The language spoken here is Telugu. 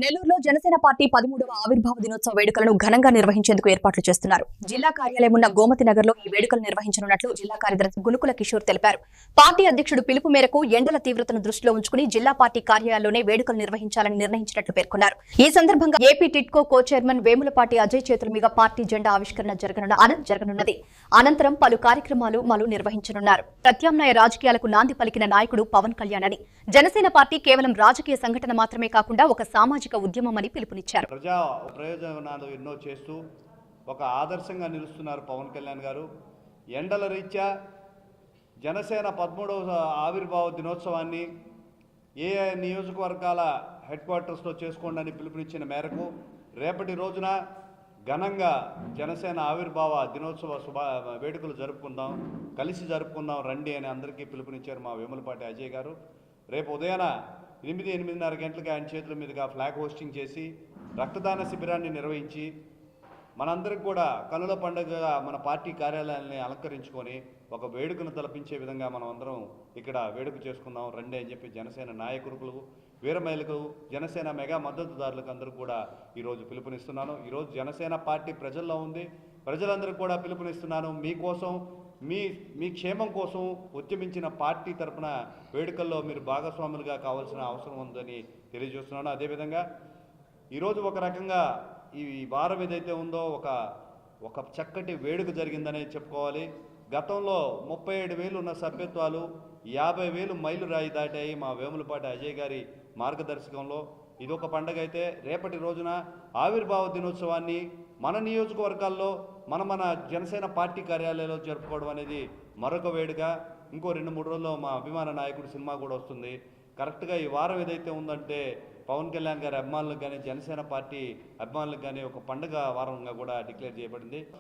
నెల్లూరులో జనసేన పార్టీ 13వ ఆవిర్భావ దినోత్సవ వేడుకలను ఘనంగా నిర్వహించేందుకు ఏర్పాట్లు చేస్తున్నారు. జిల్లా కార్యాలయం ఉన్న గోమతి నగర్ లో ఈ వేడుకలు నిర్వహించనున్నట్లు జిల్లా కార్యదర్శి గునుకుల కిషోర్ తెలిపారు. పార్టీ అధ్యక్షుడు పిలుపు మేరకు ఎండల తీవ్రతను దృష్టిలో ఉంచుకుని జిల్లా పార్టీ కార్యాలయంలోనే వేడుకలు నిర్వహించాలని నిర్ణయించినట్లు పేర్కొన్నారు. ఈ సందర్భంగా ఏపీ టిడ్కో కో చైర్మన్ వేములపాటి అజయ్ చేతుల మీదుగా పార్టీ జెండా ఆవిష్కరణ జరగనున్నది. అనంతరం పలు కార్యక్రమాలు నిర్వహించనున్నారు. ప్రత్యామ్నాయ రాజకీయాలకు నాంది పలికిన నాయకుడు పవన్ కళ్యాణ్ అని జనసేన పార్టీ కేవలం రాజకీయ సంఘటన మాత్రమే కాకుండా ఒక సామాజిక ఉద్యమమని పిలుపునిచ్చారు. ప్రజా ప్రయోజనాలు ఎన్నో చేస్తూ ఒక ఆదర్శంగా నిలుస్తున్నారు పవన్ కళ్యాణ్ గారు. ఎండల రీత్యా జనసేన 13వ ఆవిర్భావ దినోత్సవాన్ని ఏ నియోజకవర్గాల హెడ్ క్వార్టర్స్లో చేసుకోండి పిలుపునిచ్చిన మేరకు రేపటి రోజున ఘనంగా జనసేన ఆవిర్భావ దినోత్సవ వేడుకలు జరుపుకుందాం, కలిసి జరుపుకుందాం రండి అని అందరికీ పిలుపునిచ్చారు మా వేములపాటి అజయ్ గారు. రేపు ఉదయాన 8-8:30 గంటలకు ఆయన చేతుల మీదుగా ఫ్లాగ్ హోస్టింగ్ చేసి రక్తదాన శిబిరాన్ని నిర్వహించి మనందరికి కూడా కనుల పండుగగా మన పార్టీ కార్యాలయాన్ని అలంకరించుకొని ఒక వేడుకను తలపించే విధంగా మనం అందరం ఇక్కడ వేడుక చేసుకుందాం రండి అని చెప్పి జనసేన నాయకులకు, వీరమహిళలకు, జనసేన మెగా మద్దతుదారులకు అందరూ కూడా ఈరోజు పిలుపునిస్తున్నాను. ఈరోజు జనసేన పార్టీ ప్రజల్లో ఉంది. ప్రజలందరికీ కూడా పిలుపునిస్తున్నాను. మీకోసం మీ క్షేమం కోసం ఉద్యమించిన పార్టీ తరఫున వేడుకల్లో మీరు భాగస్వాములుగా కావాల్సిన అవసరం ఉందని తెలియజేస్తున్నాను. అదేవిధంగా ఈరోజు ఒక రకంగా ఈ వారం ఏదైతే ఉందో ఒక చక్కటి వేడుక జరిగిందనే చెప్పుకోవాలి. గతంలో 37,000 ఉన్న సభ్యత్వాలు 50,000 మైలు రాయి దాటాయి మా వేములపాటి అజయ్ గారి మార్గదర్శకంలో. ఇదొక పండగ అయితే రేపటి రోజున ఆవిర్భావ దినోత్సవాన్ని మన నియోజకవర్గాల్లో మన జనసేన పార్టీ కార్యాలయంలో జరుపుకోవడం అనేది మరొక వేడుక. ఇంకో 2-3 రోజుల్లో మా అభిమాన నాయకుడు సినిమా కూడా వస్తుంది. కరెక్ట్గా ఈ వారం ఏదైతే ఉందంటే పవన్ కళ్యాణ్ గారి అభిమానులకు కానీ జనసేన పార్టీ అభిమానులకు కానీ ఒక పండుగ వారంగా కూడా డిక్లేర్ చేయబడింది.